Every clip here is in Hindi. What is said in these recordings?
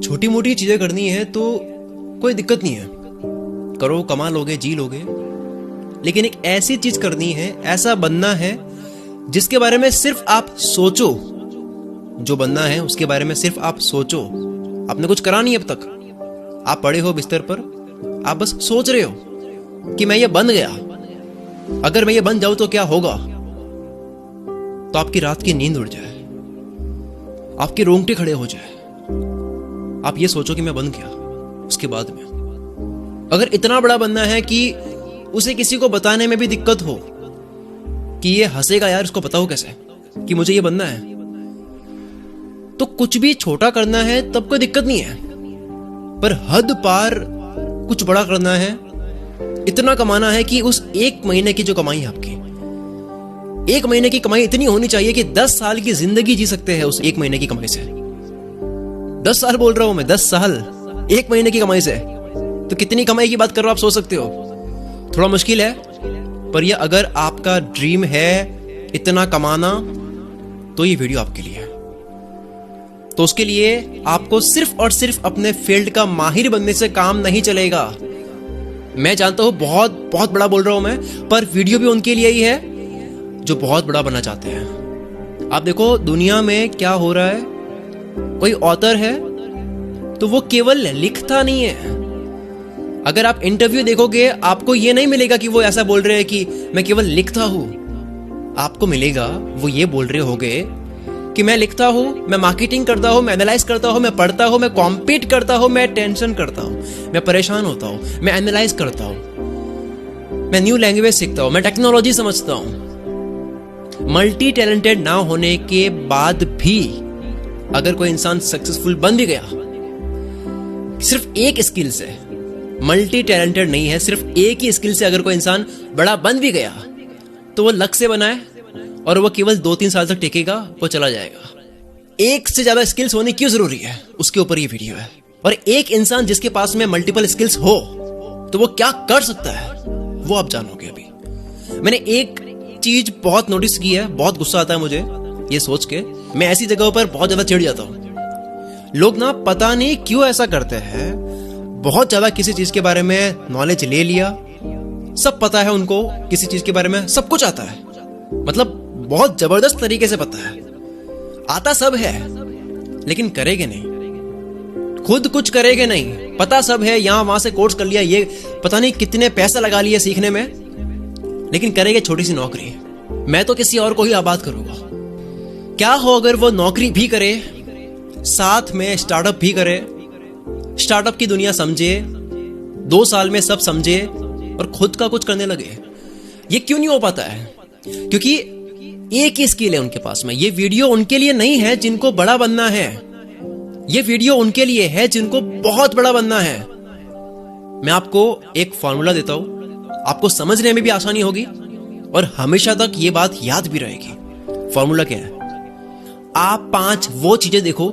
छोटी मोटी चीजें करनी है तो कोई दिक्कत नहीं है, करो, कमा लोगे, जी लोगे। लेकिन एक ऐसी चीज करनी है, ऐसा बनना है जिसके बारे में सिर्फ आप सोचो, जो बनना है उसके बारे में सिर्फ आप सोचो। आपने कुछ करा नहीं अब तक, आप पड़े हो बिस्तर पर, आप बस सोच रहे हो कि मैं ये बन गया, अगर मैं ये बन जाऊं तो क्या होगा। तो आपकी रात की नींद उड़ जाए, आपके रोंगटे खड़े हो जाए, आप ये सोचो कि मैं बन गया। उसके बाद में अगर इतना बड़ा बनना है कि उसे किसी को बताने में भी दिक्कत हो कि ये हंसेगा यार, इसको पता हो कैसे कि मुझे ये बनना है, तो कुछ भी छोटा करना है तब कोई दिक्कत नहीं है। पर हद पार कुछ बड़ा करना है, इतना कमाना है कि उस एक महीने की जो कमाई है आपकी, एक महीने की कमाई इतनी होनी चाहिए कि 10 साल की जिंदगी जी सकते हैं उस एक महीने की कमाई से। 10 साल बोल रहा हूं मैं, 10 साल एक महीने की कमाई से। तो कितनी कमाई की बात कर रहे हो आप, सोच सकते हो। थोड़ा मुश्किल है, पर ये अगर आपका ड्रीम है इतना कमाना, तो ये वीडियो आपके लिए है। तो उसके लिए आपको सिर्फ और सिर्फ अपने फील्ड का माहिर बनने से काम नहीं चलेगा। मैं जानता हूं बहुत बहुत बड़ा बोल रहा हूं मैं, पर वीडियो भी उनके लिए ही है जो बहुत बड़ा बनना चाहते हैं। आप देखो दुनिया में क्या हो रहा है, कोई ऑथर है तो वो केवल लिखता नहीं है। अगर आप इंटरव्यू देखोगे आपको ये नहीं मिलेगा कि वो ऐसा बोल रहे हैं कि मैं केवल लिखता हूं। आपको मिलेगा वो ये बोल रहे होंगे कि मैं लिखता हूं, मैं मार्केटिंग करता हूं, मैं एनालाइज करता हूं, मैं पढ़ता हूं, मैं कॉम्पीट करता हूं, मैं टेंशन करता हूं, मैं परेशान होता हूं, मैं एनालाइज करता हूं, मैं न्यू लैंग्वेज सीखता हूं, मैं टेक्नोलॉजी समझता हूं। मल्टी टैलेंटेड ना होने के बाद भी अगर कोई इंसान सक्सेसफुल बन भी गया सिर्फ एक स्किल से, मल्टी टैलेंटेड नहीं है, सिर्फ एक ही स्किल से अगर कोई इंसान बड़ा बन भी गया, तो वो लक से बना है और वो केवल 2-3 साल तक टिकेगा, वो चला जाएगा। एक से ज्यादा स्किल्स होनी क्यों जरूरी है, उसके ऊपर ये वीडियो है। और एक इंसान जिसके पास में मल्टीपल स्किल्स हो तो वो क्या कर सकता है, वो आप जानोगे अभी। मैंने एक चीज बहुत नोटिस की है, बहुत गुस्सा आता है मुझे ये सोच के, मैं ऐसी जगहों पर बहुत ज्यादा चिढ़ जाता हूं। लोग ना पता नहीं क्यों ऐसा करते हैं, बहुत ज्यादा किसी चीज के बारे में नॉलेज ले लिया, सब पता है उनको, किसी चीज के बारे में सब कुछ आता है, मतलब बहुत जबरदस्त तरीके से पता है, आता सब है, लेकिन करेंगे नहीं, खुद कुछ करेंगे नहीं। पता सब है, यहां वहां से कोर्स कर लिया, ये पता नहीं कितने पैसा लगा लिए सीखने में, लेकिन करेंगे छोटी सी नौकरी। मैं तो किसी और को ही आबाद करूंगा। क्या हो अगर वो नौकरी भी करे, साथ में स्टार्टअप भी करे, स्टार्टअप की दुनिया समझे, 2 साल में सब समझे और खुद का कुछ करने लगे। ये क्यों नहीं हो पाता है? क्योंकि एक ही स्किल है उनके पास में। ये वीडियो उनके लिए नहीं है जिनको बड़ा बनना है, ये वीडियो उनके लिए है जिनको बहुत बड़ा बनना है। मैं आपको एक फॉर्मूला देता हूं, आपको समझने में भी आसानी होगी और हमेशा तक ये बात याद भी रहेगी। फॉर्मूला क्या है? आप 5 वो चीजें देखो,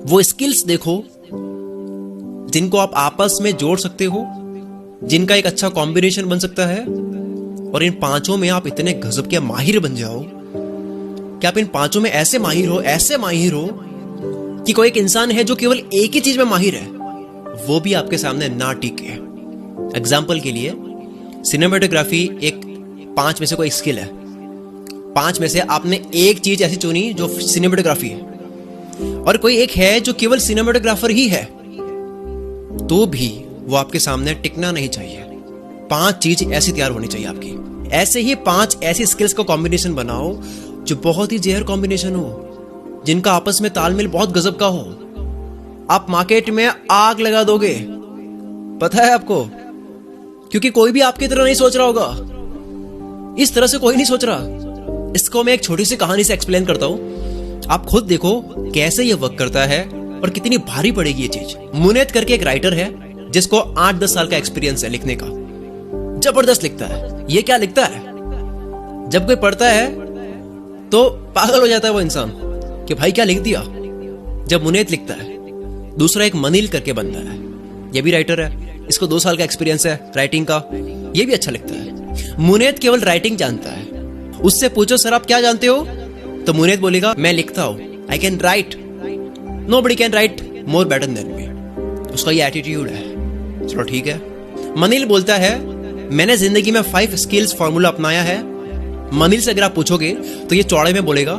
वो स्किल्स देखो जिनको आप आपस में जोड़ सकते हो, जिनका एक अच्छा कॉम्बिनेशन बन सकता है, और इन 5 में आप इतने गजब के माहिर बन जाओ कि आप इन 5 में ऐसे माहिर हो, ऐसे माहिर हो कि कोई एक इंसान है जो केवल एक ही चीज में माहिर है, वो भी आपके सामने ना टिके। एग्जाम्पल के लिए सिनेमेटोग्राफी एक 5 में से कोई स्किल है, 5 में से आपने एक चीज ऐसी चुनी जो सिनेमेटोग्राफी है, और कोई एक है जो केवल सिनेमेटोग्राफर ही है, तो भी वो आपके सामने टिकना नहीं चाहिए। 5 चीज ऐसी तैयार होनी चाहिए आपकी। ऐसे ही 5 ऐसी स्किल्स का कॉम्बिनेशन बनाओ जो बहुत ही जेहर कॉम्बिनेशन हो, जिनका आपस में तालमेल बहुत गजब का हो। आप मार्केट में आग लगा दोगे, पता है आपको, क्योंकि कोई भी आपकी तरह नहीं सोच रहा होगा, इस तरह से कोई नहीं सोच रहा। इसको मैं एक छोटी सी कहानी से एक्सप्लेन करता हूं, आप खुद देखो कैसे ये वर्क करता है और कितनी भारी पड़ेगी ये चीज। मुनेत करके एक राइटर है जिसको 8-10 साल का एक्सपीरियंस है लिखने का, जबरदस्त लिखता है। ये क्या लिखता है, जब कोई पढ़ता है तो पागल हो जाता है वो इंसान कि भाई क्या लिख दिया। जब मुनेत लिखता है, दूसरा एक मनील करके बंदा है, ये भी राइटर है, इसको 2 साल का एक्सपीरियंस है राइटिंग का, ये भी अच्छा लिखता है। मुनेत केवल राइटिंग जानता है, उससे पूछो सर आप क्या जानते हो, तो मुनेत बोलेगा मैं लिखता हूं, I can write, nobody can write more better than me. उसका ये एटीट्यूड है। चलो ठीक है। मनील बोलता है मैंने जिंदगी में 5 स्किल्स फॉर्मूला अपनाया है। मनील से अगर आप पूछोगे तो ये चौड़े में बोलेगा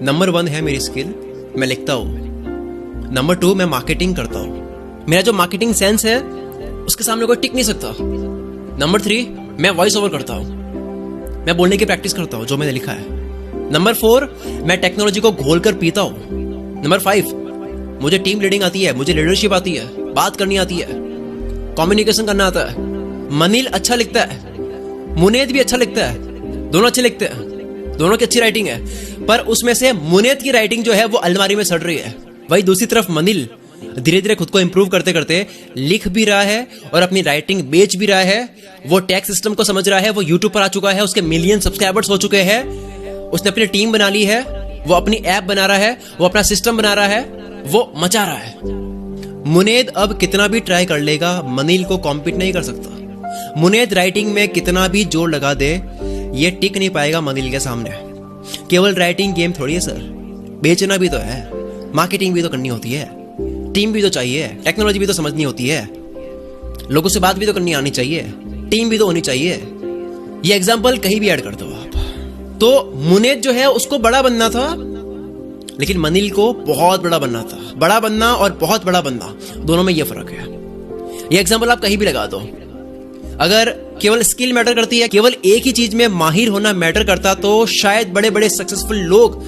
नंबर 1 है मेरी स्किल, मैं लिखता हूं। नंबर 2 मैं मार्केटिंग करता हूं, मेरा जो मार्केटिंग सेंस है उसके सामने कोई टिक नहीं सकता। नंबर 3 मैं वॉइस ओवर करता हूं, मैं बोलने की प्रैक्टिस करता हूं जो मैंने लिखा है। नंबर 4 मैं टेक्नोलॉजी को घोल कर पीता हूं। नंबर 5 मुझे टीम लीडिंग आती है, मुझे लीडरशिप आती है, बात करनी आती है, कम्युनिकेशन करना आता है। मनील अच्छा लिखता है, मुनेद भी अच्छा लिखता है, दोनों अच्छे लिखते हैं, दोनों की अच्छी राइटिंग है, पर उसमें से मुनेद की राइटिंग जो है वो अलमारी में सड़ रही है। वही दूसरी तरफ मनील धीरे धीरे खुद को इंप्रूव करते करते लिख भी रहा है और अपनी राइटिंग बेच भी रहा है। वो टैक्स सिस्टम को समझ रहा है, वो यूट्यूब पर आ चुका है, उसके मिलियन सब्सक्राइबर्स हो चुके हैं, उसने अपनी टीम बना ली है, वो अपनी ऐप बना रहा है, वो अपना सिस्टम बना रहा है, वो मचा रहा है। मुनेद अब कितना भी ट्राई कर लेगा, मनील को कॉम्पीट नहीं कर सकता। मुनेद राइटिंग में कितना भी जोर लगा दे, ये टिक नहीं पाएगा मनील के सामने। केवल राइटिंग गेम थोड़ी है सर, बेचना भी तो है, मार्केटिंग भी तो करनी होती है, टीम भी तो चाहिए, टेक्नोलॉजी भी तो समझनी होती है, लोगों से बात भी तो करनी आनी चाहिए, टीम भी तो होनी चाहिए। ये एग्जांपल कहीं भी ऐड कर दो आप। तो मुनेद जो है उसको बड़ा बनना था, लेकिन मनील को बहुत बड़ा बनना था। बड़ा बनना और बहुत बड़ा बनना दोनों में ये फर्क है। ये एग्जांपल आप कहीं भी लगा दो। अगर केवल स्किल मैटर करती है, केवल एक ही चीज में माहिर होना मैटर करता, तो शायद बड़े बड़े सक्सेसफुल लोग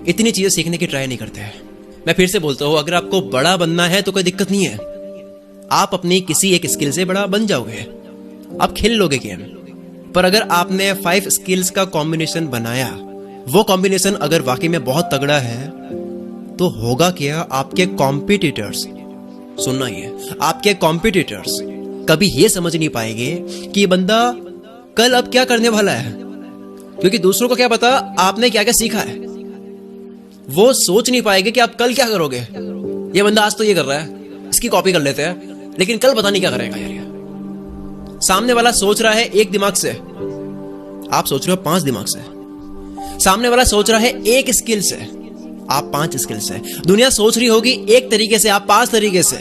इतनी चीजें सीखने की ट्राई नहीं करते हैं। मैं फिर से बोलता हूं, अगर आपको बड़ा बनना है तो कोई दिक्कत नहीं है, आप अपनी किसी एक स्किल से बड़ा बन जाओगे, आप खेल लोगे गेम। पर अगर आपने 5 स्किल्स का कॉम्बिनेशन बनाया, वो कॉम्बिनेशन अगर वाकई में बहुत तगड़ा है, तो होगा क्या, आपके कॉम्पिटिटर्स, सुनना ये, आपके कॉम्पिटिटर्स कभी ये समझ नहीं पाएंगे कि ये बंदा कल अब क्या करने वाला है, क्योंकि दूसरों को क्या पता आपने क्या क्या सीखा है। वो सोच नहीं पाएंगे कि आप कल क्या करोगे। ये बंदा आज तो ये कर रहा है, इसकी कॉपी कर लेते हैं, लेकिन कल पता नहीं क्या करेगा यार। सामने वाला सोच रहा है एक दिमाग से, आप सोच रहे हो 5 दिमाग से। सामने वाला सोच रहा है एक स्किल से, आप 5 स्किल से। दुनिया सोच रही होगी एक तरीके से, आप 5 तरीके से।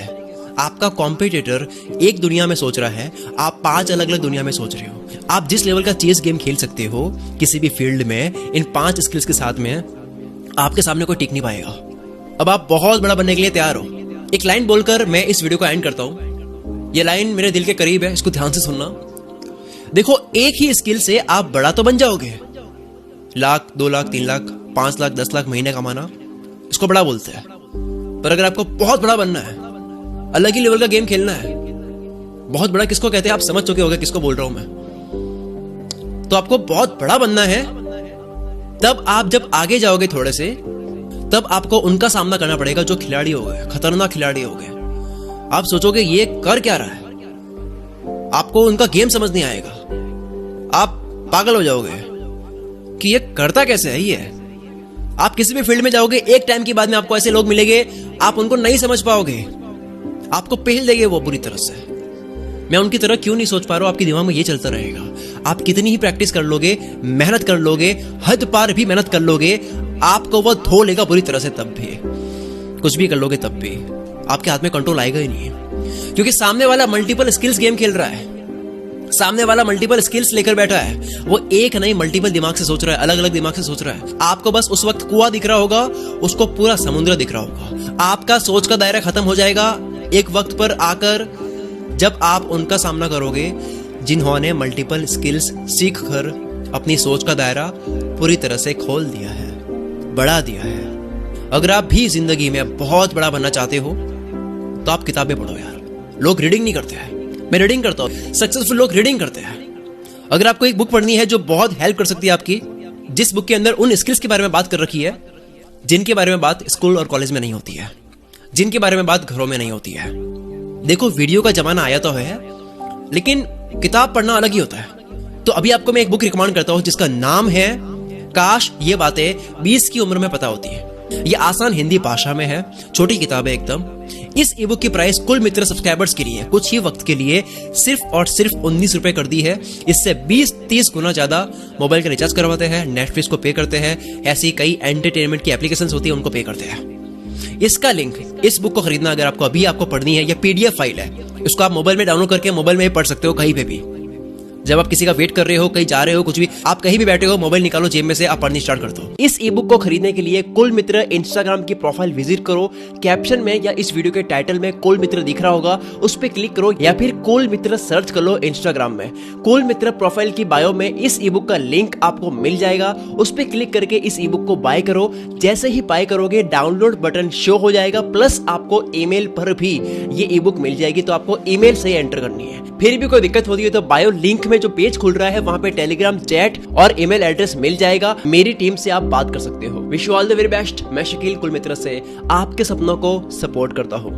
आपका कॉम्पिटिटर एक दुनिया में सोच रहा है, आप 5 अलग अलग दुनिया में सोच रहे हो। आप जिस लेवल का चेस गेम खेल सकते हो किसी भी फील्ड में, इन 5 स्किल्स के साथ में आपके सामने कोई टिक नहीं पाएगा। अब आप बहुत बड़ा बनने के लिए तैयार हो। एक लाइन बोलकर मैं इस वीडियो को एंड करता हूं। यह लाइन मेरे दिल के करीब है, इसको ध्यान से सुनना। देखो, एक ही स्किल से आप बड़ा तो बन जाओगे, 1 लाख, 2 लाख, 3 लाख, 5 लाख, 10 लाख महीने कमाना, इसको बड़ा बोलते हैं। पर अगर आपको बहुत बड़ा बनना है, अलग ही लेवल का गेम खेलना है, बहुत बड़ा किसको कहते हैं आप समझ चुके होंगे किसको बोल रहा हूं मैं। तो आपको बहुत बड़ा बनना है, तब आप जब आगे जाओगे थोड़े से, तब आपको उनका सामना करना पड़ेगा जो खिलाड़ी हो गए, खतरनाक खिलाड़ी हो गए। आप सोचोगे ये कर क्या रहा है, आपको उनका गेम समझ नहीं आएगा, आप पागल हो जाओगे कि ये करता कैसे है ये। आप किसी भी फील्ड में जाओगे, एक टाइम के बाद में आपको ऐसे लोग मिलेंगे, आप उनको नहीं समझ पाओगे, आपको पेल देंगे वो बुरी तरह से। मैं उनकी तरह क्यों नहीं सोच पा रहा हूं, आपके दिमाग में ये चलता रहेगा। आप कितनी ही प्रैक्टिस कर लोगे, मेहनत कर लोगे, हद पार भी मेहनत कर लोगे, आपको वो धो लेगा बुरी तरह से। तब भी कुछ भी कर लोगे, तब भी आपके हाथ में कंट्रोल आएगा ही नहीं, क्योंकि सामने वाला मल्टीपल स्किल्स गेम खेल रहा है। सामने वाला मल्टीपल स्किल्स लेकर बैठा है, वो एक नहीं मल्टीपल दिमाग से सोच रहा है, अलग अलग दिमाग से सोच रहा है। आपको बस उस वक्त कुआं दिख रहा होगा, उसको पूरा समुद्र दिख रहा होगा। आपका सोच का दायरा खत्म हो जाएगा एक वक्त पर आकर, जब आप उनका सामना करोगे जिन्होंने मल्टीपल स्किल्स सीख कर अपनी सोच का दायरा पूरी तरह से खोल दिया है, बढ़ा दिया है। अगर आप भी जिंदगी में बहुत बड़ा बनना चाहते हो तो आप किताबें पढ़ो यार। लोग रीडिंग नहीं करते हैं, मैं रीडिंग करता हूं। सक्सेसफुल लोग रीडिंग करते हैं। अगर आपको एक बुक पढ़नी है जो बहुत हेल्प कर सकती है आपकी, जिस बुक के अंदर उन स्किल्स के बारे में बात कर रखी है जिनके बारे में बात स्कूल और कॉलेज में नहीं होती है, जिनके बारे में बात घरों में नहीं होती है। देखो, वीडियो का जमाना आया तो है, लेकिन किताब पढ़ना अलग ही होता है। तो अभी आपको मैं एक बुक रिकमेंड करता हूं जिसका नाम है काश ये बातें 20 की उम्र में पता होती है। ये आसान हिंदी भाषा में है, छोटी किताब है एकदम। इस ई बुक की प्राइस कुल मित्र सब्सक्राइबर्स के लिए कुछ ही वक्त के लिए सिर्फ और सिर्फ 19 रुपए कर दी है। इससे 20-30 गुना ज्यादा मोबाइल का रिचार्ज करवाते हैं, नेटफ्लिक्स को पे करते हैं, ऐसी कई एंटरटेनमेंट की एप्लीकेशंस होती है उनको पे करते हैं। इसका लिंक, इस बुक को खरीदना अगर आपको अभी आपको पढ़नी है, या पीडीएफ फाइल है, इसको आप मोबाइल में डाउनलोड करके मोबाइल में पढ़ सकते हो कहीं पे भी। जब आप किसी का वेट कर रहे हो, कहीं जा रहे हो, कुछ भी, आप कहीं भी बैठे हो, मोबाइल निकालो जेब में से, आप पढ़नी स्टार्ट कर दो। इस ई बुक को खरीदने के लिए कुल मित्र इंस्टाग्राम की प्रोफाइल विजिट करो। कैप्शन में या इस वीडियो के टाइटल में कुल मित्र दिख रहा होगा, उस पर क्लिक करो, या फिर कुल मित्र सर्च कर लो इंस्टाग्राम में। कुल मित्र प्रोफाइल की बायो में इस ई बुक का लिंक आपको मिल जाएगा, उस पर क्लिक करके इस ई बुक को बाय करो। जैसे ही बाय करोगे डाउनलोड बटन शो हो जाएगा, प्लस आपको ईमेल पर भी ये ई बुक मिल जाएगी, तो आपको ईमेल से एंटर करनी है। फिर भी कोई दिक्कत होती है तो बायो लिंक में जो पेज खुल रहा है वहां पे टेलीग्राम चैट और ईमेल एड्रेस मिल जाएगा, मेरी टीम से आप बात कर सकते हो। Wish you all the very best. मैं शकील कुल मित्र से आपके सपनों को सपोर्ट करता हूं।